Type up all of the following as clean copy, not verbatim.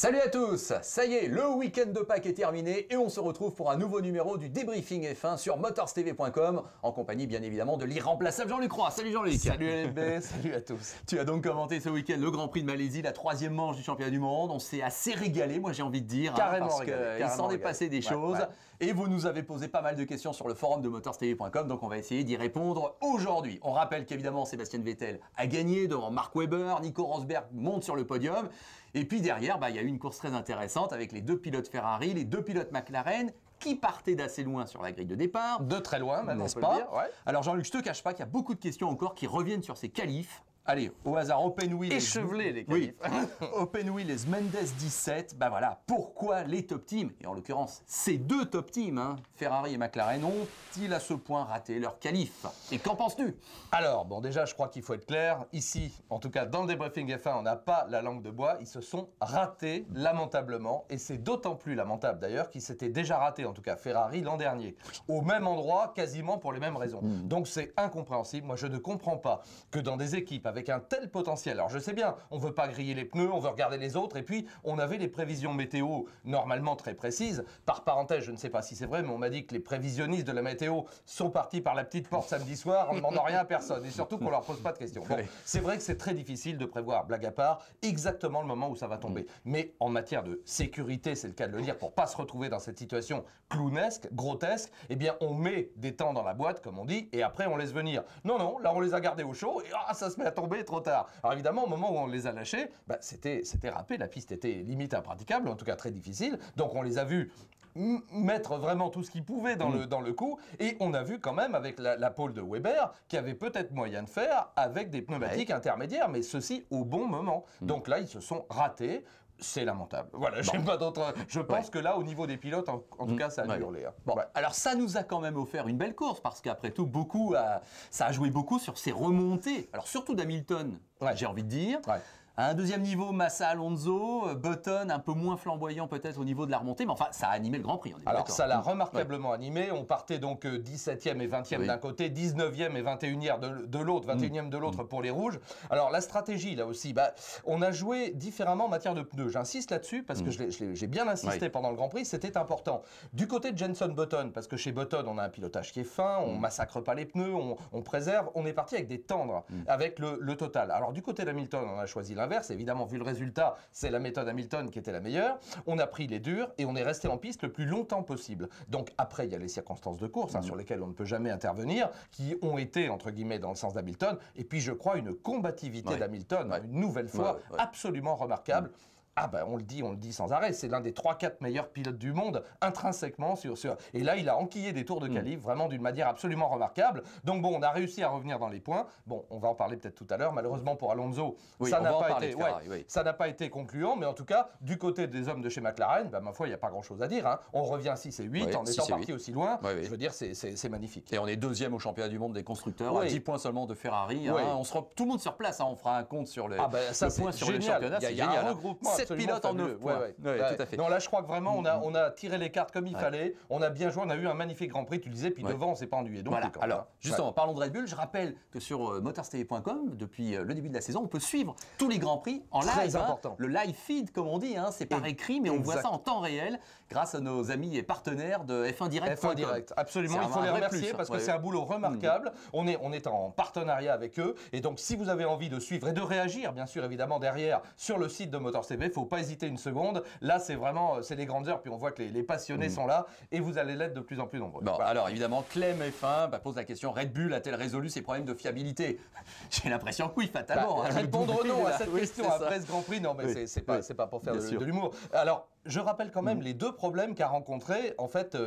Salut à tous, ça y est, le week-end de Pâques est terminé et on se retrouve pour un nouveau numéro du débriefing F1 sur motorstv.com en compagnie bien évidemment de l'irremplaçable Jean-Luc Roy. Salut Jean-Luc. Salut LB, salut à tous. Tu as donc commenté ce week-end le Grand Prix de Malaisie, la 3e manche du championnat du monde. On s'est assez régalé, moi j'ai envie de dire, carrément parce qu'il s'en est passé des choses. Et vous nous avez posé pas mal de questions sur le forum de motorstv.com, donc on va essayer d'y répondre aujourd'hui. On rappelle qu'évidemment Sébastien Vettel a gagné devant Mark Webber, Nico Rosberg monte sur le podium. Et puis derrière, il y a eu une course très intéressante avec les deux pilotes Ferrari, les deux pilotes McLaren qui partaient d'assez loin sur la grille de départ. De très loin, n'est-ce pas? Alors Jean-Luc, je te cache pas qu'il y a beaucoup de questions encore qui reviennent sur ces qualifs. Allez, au hasard, Open Wheel. Échevelés, les qualifs. Oui. Open Wheel et Mendes 17. Bah voilà, pourquoi les top teams, et en l'occurrence, ces deux top teams, Ferrari et McLaren, ont-ils à ce point raté leur qualif? Et qu'en penses-tu? Alors, bon, déjà, je crois qu'il faut être clair. Ici, en tout cas, dans le débriefing F1, on n'a pas la langue de bois. Ils se sont ratés lamentablement. Et c'est d'autant plus lamentable, d'ailleurs, qu'ils s'étaient déjà ratés, en tout cas, Ferrari l'an dernier. Au même endroit, quasiment pour les mêmes raisons. Donc, c'est incompréhensible. Moi, je ne comprends pas que dans des équipes avec un tel potentiel. Alors je sais bien, on veut pas griller les pneus, on veut regarder les autres, et puis on avait les prévisions météo normalement très précises. Par parenthèse, je ne sais pas si c'est vrai, mais on m'a dit que les prévisionnistes de la météo sont partis par la petite porte samedi soir en ne demandant rien à personne, et surtout qu'on leur pose pas de questions. Bon, c'est vrai que c'est très difficile de prévoir, blague à part, exactement le moment où ça va tomber. Mais en matière de sécurité, c'est le cas de le dire, pour pas se retrouver dans cette situation clownesque, grotesque, eh bien on met des temps dans la boîte, comme on dit, et après on laisse venir. Non, non, là on les a gardés au chaud, et ça se met à tomber trop tard. Alors évidemment, au moment où on les a lâchés, c'était râpé, la piste était limite impraticable, en tout cas très difficile. Donc on les a vus mettre vraiment tout ce qu'ils pouvaient dans le coup, et on a vu quand même avec la pole de Webber qui avait peut-être moyen de faire avec des pneumatiques intermédiaires, mais ceci au bon moment. Donc là, ils se sont ratés. C'est lamentable. Voilà, j'ai pas d'autre. Je pense que là, au niveau des pilotes, en tout cas, ça a hurlé. Bon, alors ça nous a quand même offert une belle course parce qu'après tout, ça a joué beaucoup sur ces remontées. Alors surtout d'Hamilton, j'ai envie de dire. À un deuxième niveau, Massa, Alonso, Button, un peu moins flamboyant peut-être au niveau de la remontée, mais enfin, ça a animé le Grand Prix. Alors, ça l'a remarquablement animé. On partait donc 17e et 20e d'un côté, 19e et 21e de l'autre, 21e de l'autre pour les rouges. Alors, la stratégie, là aussi, on a joué différemment en matière de pneus. J'insiste là-dessus parce que j'ai bien insisté pendant le Grand Prix, c'était important. Du côté de Jenson Button, parce que chez Button, on a un pilotage qui est fin, on massacre pas les pneus, on préserve, on est parti avec des tendres, avec le total. Alors, du côté d'Hamilton, on a choisi l'inverse. Évidemment, vu le résultat, c'est la méthode Hamilton qui était la meilleure. On a pris les durs et on est resté en piste le plus longtemps possible. Donc après, il y a les circonstances de course sur lesquelles on ne peut jamais intervenir, qui ont été, entre guillemets, dans le sens d'Hamilton. Et puis, je crois, une combativité d'Hamilton, une nouvelle fois, absolument remarquable. Ah on le dit sans arrêt, c'est l'un des 3-4 meilleurs pilotes du monde, intrinsèquement Et là, il a enquillé des tours de qualif, vraiment d'une manière absolument remarquable. Donc bon, on a réussi à revenir dans les points. Bon, on va en parler peut-être tout à l'heure. Malheureusement pour Alonso, ça n'a pas été concluant. Mais en tout cas, du côté des hommes de chez McLaren, ma foi, il n'y a pas grand-chose à dire. On revient 6 et 8 en étant parti aussi loin. Je veux dire, c'est magnifique. Et on est deuxième au championnat du monde des constructeurs, à 10 points seulement de Ferrari. Tout le monde sur place, on fera un compte sur les points sur le championnat. Il y a un regroupement. Pilote en 9 points. Tout à fait. Non, là, je crois que vraiment, on a tiré les cartes comme il fallait. On a bien joué, on a eu un magnifique Grand Prix, tu le disais, puis devant, on s'est pas ennuyé. Donc, voilà. Alors, justement, parlons de Red Bull. Je rappelle que sur motorstv.com, depuis le début de la saison, on peut suivre tous les Grands Prix en live. Très important. Le live feed, comme on dit, c'est par écrit, mais on voit ça en temps réel grâce à nos amis et partenaires de F1 Direct. F1 Direct, absolument. Il faut les remercier parce que c'est un boulot remarquable. On est en partenariat avec eux. Et donc, si vous avez envie de suivre et de réagir, bien sûr, évidemment, derrière, sur le site de MotorCV, il ne faut pas hésiter une seconde. Là, c'est vraiment, c'est les grandes heures, puis on voit que les passionnés sont là, et vous allez l'être de plus en plus nombreux. Bon, alors évidemment, Clem F1 pose la question, Red Bull a-t-elle résolu ses problèmes de fiabilité? J'ai l'impression que oui, fatalement. Répondre non à cette question après ce Grand Prix, non, mais c'est pas pour faire de l'humour. Alors, je rappelle quand même les deux problèmes qu'a rencontré, en fait,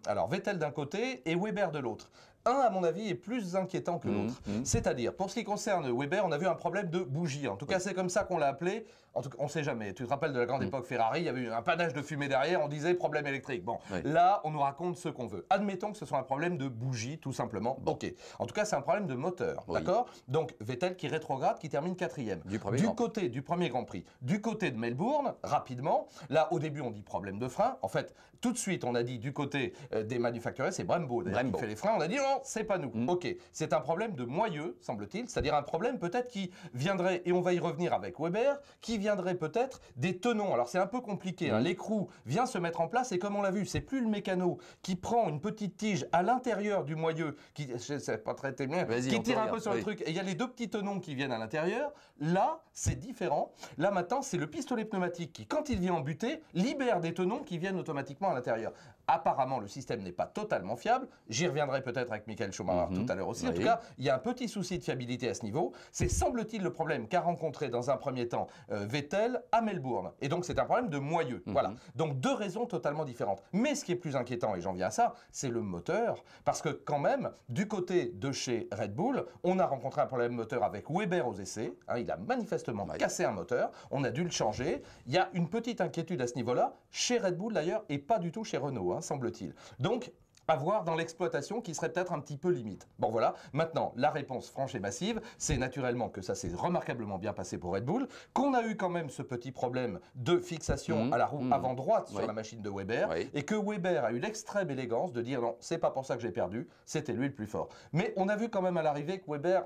alors Vettel d'un côté et Webber de l'autre. Un, à mon avis, est plus inquiétant que l'autre. C'est-à-dire, pour ce qui concerne Webber, on a vu un problème de bougie. En tout cas, c'est comme ça qu'on l'a appelé. En tout cas, on ne sait jamais. Tu te rappelles de la grande époque Ferrari, il y avait eu un panache de fumée derrière, on disait problème électrique. Bon, là, on nous raconte ce qu'on veut. Admettons que ce soit un problème de bougie, tout simplement. Ok. En tout cas, c'est un problème de moteur. D'accord? Donc, Vettel qui rétrograde, qui termine 4e. Du côté du premier Grand Prix. Du côté de Melbourne, rapidement, là, au début, on dit problème de frein. En fait, tout de suite, on a dit du côté des manufacturiers, c'est Brembo d'ailleurs qui fait les freins. On a dit non, c'est pas nous. Ok, c'est un problème de moyeu, semble-t-il, c'est-à-dire un problème peut-être qui viendrait, et on va y revenir avec Weber, qui viendrait peut-être des tenons. Alors c'est un peu compliqué, hein. L'écrou vient se mettre en place et comme on l'a vu, c'est plus le mécano qui prend une petite tige à l'intérieur du moyeu, qui, je sais pas très bien, qui tire un peu sur le truc, et il y a les deux petits tenons qui viennent à l'intérieur. Là, c'est différent. Là maintenant, c'est le pistolet pneumatique qui, quand il vient en butée, libère des tenons qui viennent automatiquement à l'intérieur. Apparemment, le système n'est pas totalement fiable. J'y reviendrai peut-être avec Michael Schumacher tout à l'heure aussi. En tout cas, il y a un petit souci de fiabilité à ce niveau. C'est, semble-t-il, le problème qu'a rencontré dans un premier temps Vettel à Melbourne. Et donc, c'est un problème de moyeu. Voilà. Donc, deux raisons totalement différentes. Mais ce qui est plus inquiétant, et j'en viens à ça, c'est le moteur. Parce que quand même, du côté de chez Red Bull, on a rencontré un problème moteur avec Weber aux essais. Hein, il a manifestement cassé un moteur. On a dû le changer. Il y a une petite inquiétude à ce niveau-là, chez Red Bull d'ailleurs, et pas du tout chez Renault, hein, semble-t-il. Donc, à voir dans l'exploitation qui serait peut-être un petit peu limite. Bon voilà, maintenant la réponse franche et massive, c'est naturellement que ça s'est remarquablement bien passé pour Red Bull, qu'on a eu quand même ce petit problème de fixation à la roue avant droite sur la machine de Weber, et que Weber a eu l'extrême élégance de dire non, c'est pas pour ça que j'ai perdu, c'était lui le plus fort. Mais on a vu quand même à l'arrivée que Weber,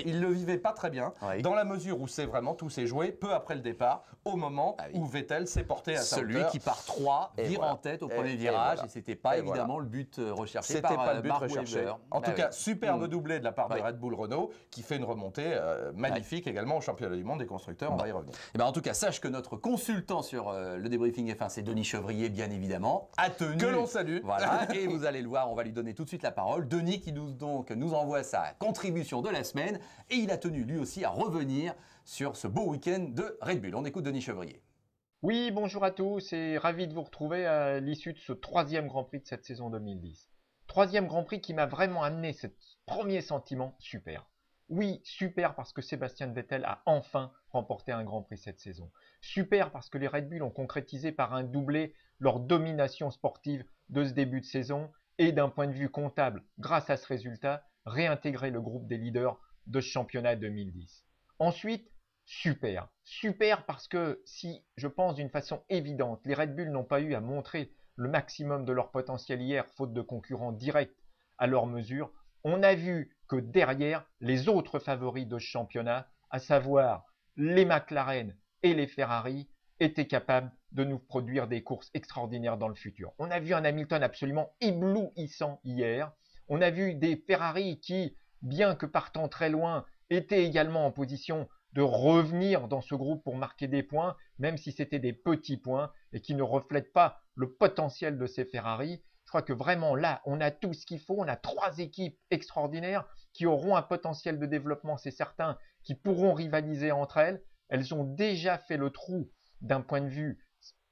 il le vivait pas très bien, dans la mesure où c'est vraiment tout s'est joué peu après le départ, au moment où Vettel s'est porté à sa hauteur. Celui qui part 3 vire en tête au premier virage, et c'était pas évidemment le but recherché par pas le but Mark recherché. Webber. En tout cas, superbe doublé de la part de Red Bull Renault qui fait une remontée magnifique également au championnat du monde des constructeurs. On va y revenir. Et ben en tout cas, sache que notre consultant sur le débriefing F1, c'est Denis Chevrier, bien évidemment, a tenu. Que l'on salue. Voilà, et vous allez le voir, on va lui donner tout de suite la parole. Denis qui nous envoie sa contribution de la semaine et il a tenu lui aussi à revenir sur ce beau week-end de Red Bull. On écoute Denis Chevrier. Oui, bonjour à tous et ravi de vous retrouver à l'issue de ce troisième Grand Prix de cette saison 2010. Troisième Grand Prix qui m'a vraiment amené ce premier sentiment super. Oui, super parce que Sébastien Vettel a enfin remporté un Grand Prix cette saison. Super parce que les Red Bull ont concrétisé par un doublé leur domination sportive de ce début de saison et d'un point de vue comptable, grâce à ce résultat, réintégrer le groupe des leaders de ce championnat 2010. Ensuite, super. Super parce que si, je pense d'une façon évidente, les Red Bull n'ont pas eu à montrer le maximum de leur potentiel hier, faute de concurrents directs à leur mesure, on a vu que derrière, les autres favoris de ce championnat, à savoir les McLaren et les Ferrari, étaient capables de nous produire des courses extraordinaires dans le futur. On a vu un Hamilton absolument éblouissant hier. On a vu des Ferrari qui, bien que partant très loin, étaient également en position de revenir dans ce groupe pour marquer des points, même si c'était des petits points et qui ne reflètent pas le potentiel de ces Ferrari. Je crois que vraiment là, on a tout ce qu'il faut. On a trois équipes extraordinaires qui auront un potentiel de développement, c'est certain, qui pourront rivaliser entre elles. Elles ont déjà fait le trou d'un point de vue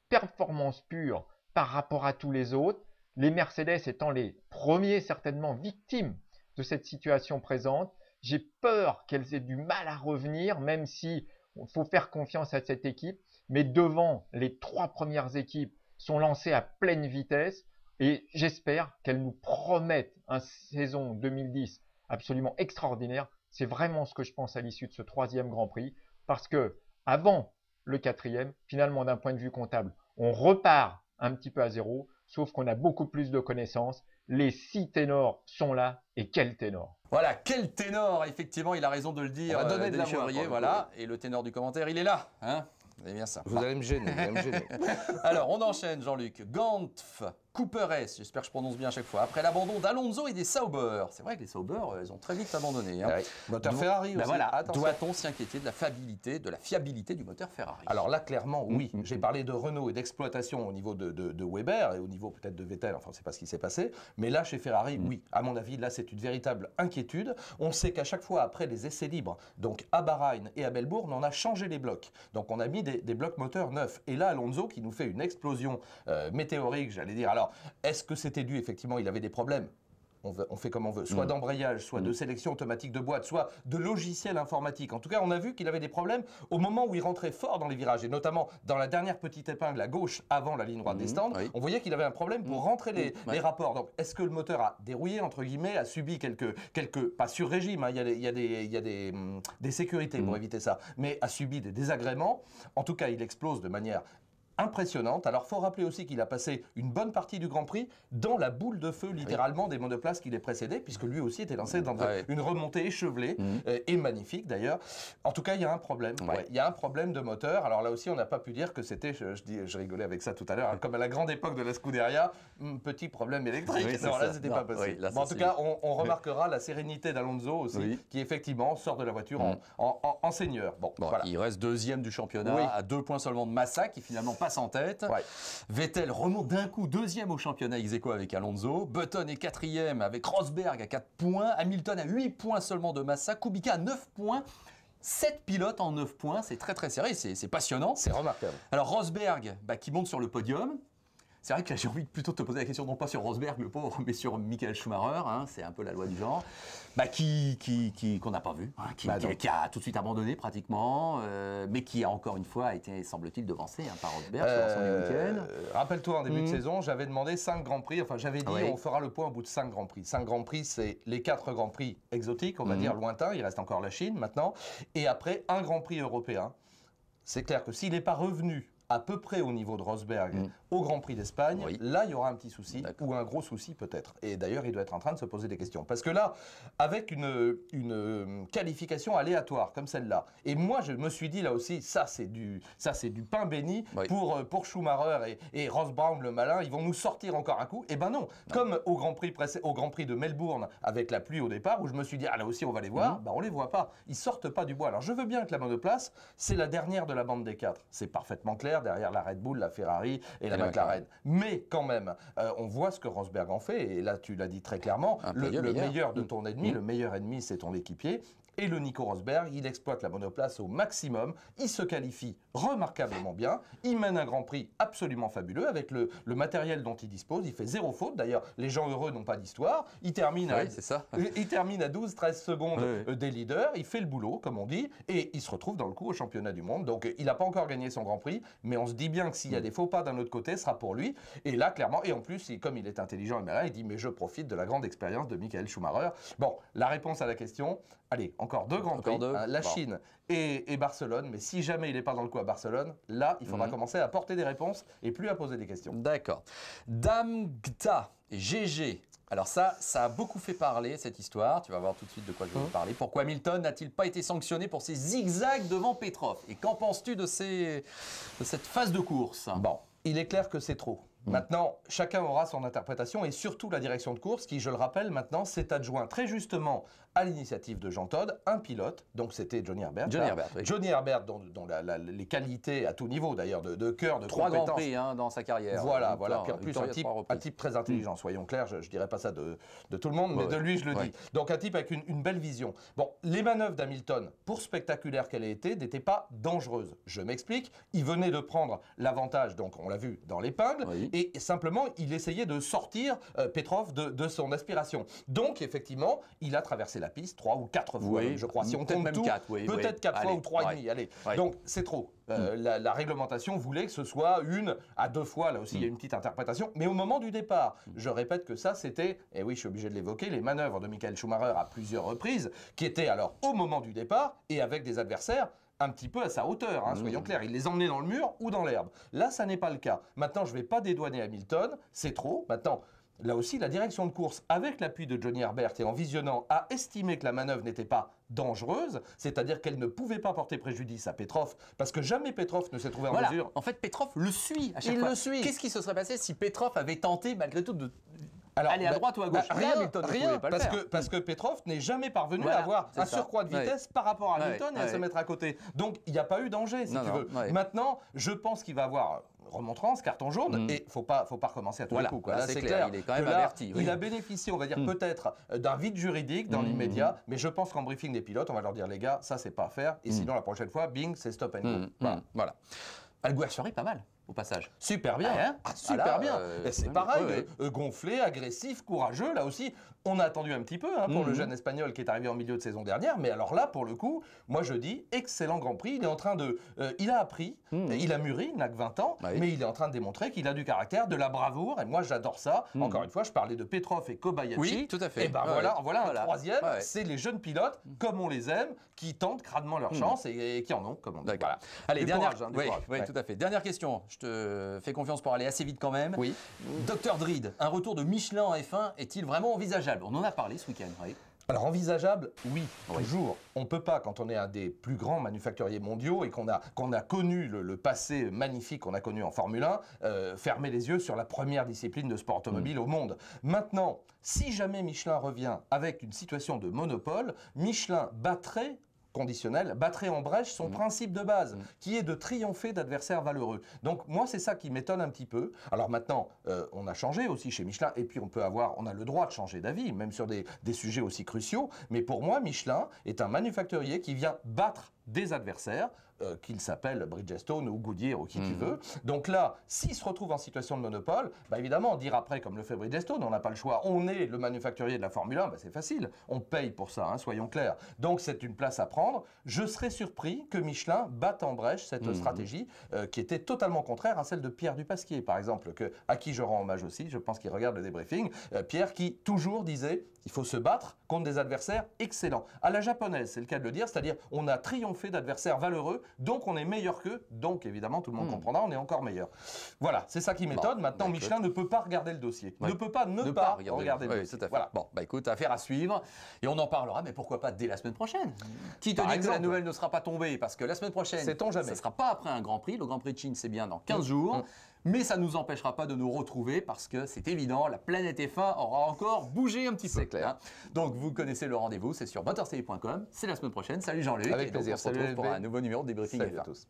performance pure par rapport à tous les autres. Les Mercedes étant les premiers certainement victimes de cette situation présente. J'ai peur qu'elles aient du mal à revenir, même si il faut faire confiance à cette équipe. Mais devant, les trois premières équipes sont lancées à pleine vitesse et j'espère qu'elles nous promettent une saison 2010 absolument extraordinaire. C'est vraiment ce que je pense à l'issue de ce troisième Grand Prix parce que avant le quatrième, finalement d'un point de vue comptable, on repart un petit peu à zéro, sauf qu'on a beaucoup plus de connaissances. Les 6 ténors sont là et quel ténor! Voilà, quel ténor! Effectivement, il a raison de le dire. On va donner de la Chevrier, voilà. Et le ténor du commentaire, il est là. Hein, c'est bien ça. Vous allez me gêner, vous allez me gêner. Alors, on enchaîne, Jean-Luc. Gantf, Cooper S, j'espère que je prononce bien à chaque fois. Après l'abandon d'Alonso et des Sauber. C'est vrai que les Sauber, ils ont très vite abandonné. Hein. Ouais. Moteur Ferrari aussi. Voilà. Doit-on s'inquiéter de la fiabilité du moteur Ferrari? Alors là, clairement, oui. J'ai parlé de Renault et d'exploitation au niveau de Weber et au niveau peut-être de Vettel. Enfin, c'est pas ce qui s'est passé. Mais là, chez Ferrari, oui. À mon avis, là, c'est une véritable inquiétude. On sait qu'à chaque fois, après les essais libres, donc à Bahreïn et à Melbourne, on a changé les blocs. Donc, on a mis des blocs moteurs neufs. Et là, Alonso qui nous fait une explosion météorique, j'allais dire. Alors, est-ce que c'était dû, effectivement, il avait des problèmes? On fait comme on veut, soit d'embrayage, soit de sélection automatique de boîte, soit de logiciel informatique. En tout cas, on a vu qu'il avait des problèmes au moment où il rentrait fort dans les virages, et notamment dans la dernière petite épingle à gauche, avant la ligne droite des stands, on voyait qu'il avait un problème pour rentrer les rapports. Donc, est-ce que le moteur a dérouillé, entre guillemets, a subi quelques pas sur régime, hein, il y a des sécurités pour éviter ça, mais a subi des désagréments? En tout cas, il explose de manière impressionnante. Alors, il faut rappeler aussi qu'il a passé une bonne partie du Grand Prix dans la boule de feu, littéralement, des monoplaces qui les précédaient, puisque lui aussi était lancé dans une remontée échevelée, et magnifique d'ailleurs. En tout cas, il y a un problème. Il y a un problème de moteur. Alors là aussi, on n'a pas pu dire que c'était, je rigolais avec ça tout à l'heure, hein, comme à la grande époque de la Scuderia, petit problème électrique. Oui, non, là, c'était pas possible. Là, en tout cas, on remarquera la sérénité d'Alonso aussi, qui effectivement sort de la voiture en seigneur. Bon, voilà. Il reste deuxième du championnat, à 2 points seulement de Massa, qui finalement passe en tête. Vettel remonte d'un coup deuxième au championnat ex-aequo avec Alonso. Button est quatrième avec Rosberg à 4 points. Hamilton à 8 points seulement de Massa. Kubica à 9 points. 7 pilotes en 9 points. C'est très très serré, c'est passionnant. C'est remarquable. Alors Rosberg, qui monte sur le podium. C'est vrai que là, j'ai envie plutôt de te poser la question, non pas sur Rosberg, le pauvre, mais sur Michael Schumacher, hein, c'est un peu la loi du genre, qu'on n'a pas vu, hein, qui a tout de suite abandonné pratiquement, mais qui a encore une fois été, semble-t-il, devancé par Rosberg sur l'ensemble du week-end. Rappelle-toi, en début de saison, j'avais demandé 5 Grands Prix, enfin j'avais dit on fera le point au bout de 5 Grands Prix. 5 Grands Prix, c'est les 4 Grands Prix exotiques, on va dire lointains, il reste encore la Chine maintenant, et après un Grand Prix européen. C'est clair que s'il n'est pas revenu à peu près au niveau de Rosberg au Grand Prix d'Espagne, là, il y aura un petit souci, ou un gros souci peut-être. Et d'ailleurs, il doit être en train de se poser des questions. Parce que là, avec une qualification aléatoire comme celle-là, et moi, je me suis dit là aussi, ça, c'est du pain béni pour Schumacher et Ross Brown, le malin, ils vont nous sortir encore un coup. Eh ben non, comme au Grand Prix de Melbourne, avec la pluie au départ, où je me suis dit, ah là aussi, on va les voir, on les voit pas. Ils sortent pas du bois. Alors, je veux bien que la monoplace, c'est la dernière de la bande des 4. C'est parfaitement clair, derrière la Red Bull, la Ferrari et la McLaren. Mais quand même, on voit ce que Rosberg en fait, et là tu l'as dit très clairement, le meilleur de ton ennemi, le meilleur ennemi c'est ton équipier. Et le Nico Rosberg, il exploite la monoplace au maximum, il se qualifie remarquablement bien, il mène un Grand Prix absolument fabuleux avec le matériel dont il dispose, il fait 0 faute, d'ailleurs les gens heureux n'ont pas d'histoire, il termine à 12-13 secondes des leaders, il fait le boulot comme on dit, et il se retrouve dans le coup au championnat du monde, donc il n'a pas encore gagné son Grand Prix, mais on se dit bien que s'il y a des faux pas d'un autre côté, ce sera pour lui, et là clairement, et en plus, comme il est intelligent et malin, il dit mais je profite de la grande expérience de Michael Schumacher. Bon, la réponse à la question, allez, encore 2 Grands Prix, la Chine et Barcelone, mais si jamais il n'est pas dans le coup à Barcelone, là, il faudra commencer à apporter des réponses et plus à poser des questions. D'accord. Damgta et GG. Alors ça a beaucoup fait parler, cette histoire. Tu vas voir tout de suite de quoi je vais te parler. Pourquoi Hamilton n'a-t-il pas été sanctionné pour ses zigzags devant Petrov? Et qu'en penses-tu de cette phase de course? Bon, il est clair que c'est trop. Maintenant, chacun aura son interprétation et surtout la direction de course qui, je le rappelle maintenant, s'est adjoint très justement à l'initiative de Jean Todt, un pilote, donc c'était Johnny Herbert. Johnny Herbert, dont les qualités à tout niveau d'ailleurs, de cœur, de 3 Grands Prix dans sa carrière. Voilà. Puis en plus, un type très intelligent, soyons clairs, je ne dirais pas ça de tout le monde, mais de lui, je le dis. Donc un type avec une belle vision. Bon, les manœuvres d'Hamilton, pour spectaculaires qu'elles aient été, n'étaient pas dangereuses. Je m'explique, il venait de prendre l'avantage, donc on l'a vu dans l'épingle, et simplement, il essayait de sortir Petrov de son aspiration. Donc effectivement, il a traversé la piste 3 ou 4 fois, je crois. Si on compte tout, peut-être 4 fois ou 3,5. Allez, donc c'est trop. La réglementation voulait que ce soit 1 à 2 fois. Là aussi, il y a une petite interprétation. Mais au moment du départ, je répète que ça, c'était, et oui, je suis obligé de l'évoquer, les manœuvres de Michael Schumacher à plusieurs reprises, qui étaient alors au moment du départ et avec des adversaires un petit peu à sa hauteur, soyons clairs. Il les emmenait dans le mur ou dans l'herbe. Là, ça n'est pas le cas. Maintenant, je ne vais pas dédouaner Hamilton, c'est trop. Maintenant, là aussi, la direction de course, avec l'appui de Johnny Herbert et en visionnant, a estimé que la manœuvre n'était pas dangereuse, c'est-à-dire qu'elle ne pouvait pas porter préjudice à Petrov, parce que jamais Petrov ne s'est trouvé en mesure. En fait, Petrov le suit à chaque fois. Il le suit. Qu'est-ce qui se serait passé si Petrov avait tenté, malgré tout, aller à droite ou à gauche? Rien, parce que Petrov n'est jamais parvenu à avoir un surcroît de vitesse par rapport à Hamilton et à se mettre à côté. Donc, il n'y a pas eu danger, si tu veux. Maintenant, je pense qu'il va avoir remontrance, carton jaune, et faut pas recommencer à tous les coups. Là, c'est clair. Il est quand même averti. Il a bénéficié, on va dire, peut-être d'un vide juridique dans l'immédiat, mais je pense qu'en briefing des pilotes, on va leur dire, les gars, ça, c'est pas à faire, et sinon, la prochaine fois, bing, c'est stop and go. Voilà. Alguersuari, pas mal. Au passage. Super bien, super bien. C'est pareil, gonflé, agressif, courageux. Là aussi, on a attendu un petit peu pour le jeune Espagnol qui est arrivé en milieu de saison dernière. Mais alors là, pour le coup, moi je dis, excellent Grand Prix. Il est en train de... il a appris, il a mûri, il n'a que 20 ans, mais il est en train de démontrer qu'il a du caractère, de la bravoure. Et moi, j'adore ça. Encore une fois, je parlais de Petrov et Kobayashi. Oui, tout à fait. Et ben voilà un troisième. C'est les jeunes pilotes, comme on les aime, qui tentent crânement leur chance et qui en ont, comme on dit. Allez, tout à fait. Dernière question. je te fais confiance pour aller assez vite quand même. Oui. Dr Drid, un retour de Michelin en F1 est-il vraiment envisageable? On en a parlé ce week-end. Oui. Alors envisageable, oui, toujours. On ne peut pas, quand on est un des plus grands manufacturiers mondiaux et qu'on a connu le passé magnifique qu'on a connu en Formule 1, fermer les yeux sur la première discipline de sport automobile au monde. Maintenant, si jamais Michelin revient avec une situation de monopole, Michelin battrait en brèche son principe de base, qui est de triompher d'adversaires valeureux. Donc moi, c'est ça qui m'étonne un petit peu. Alors maintenant, on a changé aussi chez Michelin, et puis on a le droit de changer d'avis, même sur des sujets aussi cruciaux. Mais pour moi, Michelin est un manufacturier qui vient battre des adversaires, qu'il s'appelle Bridgestone ou Goodyear ou qui tu veux. Donc là, s'il se retrouve en situation de monopole, bah évidemment, dire après, comme le fait Bridgestone, on n'a pas le choix, on est le manufacturier de la Formule 1, bah c'est facile, on paye pour ça, hein, soyons clairs. Donc c'est une place à prendre. Je serais surpris que Michelin batte en brèche cette stratégie qui était totalement contraire à celle de Pierre Dupasquier, par exemple, à qui je rends hommage aussi, je pense qu'il regarde le débriefing. Pierre qui toujours disait, il faut se battre contre des adversaires excellents. À la japonaise, c'est le cas de le dire, c'est-à-dire on a triomphé d'adversaires valeureux, donc on est meilleur qu'eux, donc évidemment tout le monde comprendra, on est encore meilleur. Voilà, c'est ça qui m'étonne. Maintenant, Michelin ne peut pas regarder le dossier, ne peut pas ne pas regarder le dossier. Tout à fait. Voilà. Bon, bah écoute, affaire à suivre, et on en parlera, mais pourquoi pas dès la semaine prochaine? Qui te Par dit que la exemple. nouvelle ne sera pas tombée? Parce que la semaine prochaine, Sait-on jamais. ça ne sera pas après un Grand Prix, le Grand Prix de Chine c'est bien dans 15 jours. Mais ça ne nous empêchera pas de nous retrouver parce que c'est évident, la planète F1 aura encore bougé un petit peu. C'est clair. Hein. Donc vous connaissez le rendez-vous, c'est sur motorstv.com. C'est la semaine prochaine. Salut Jean-Luc. Avec Et donc, plaisir. on se retrouve Salut pour LB. un nouveau numéro de débriefing Salut F1. à tous.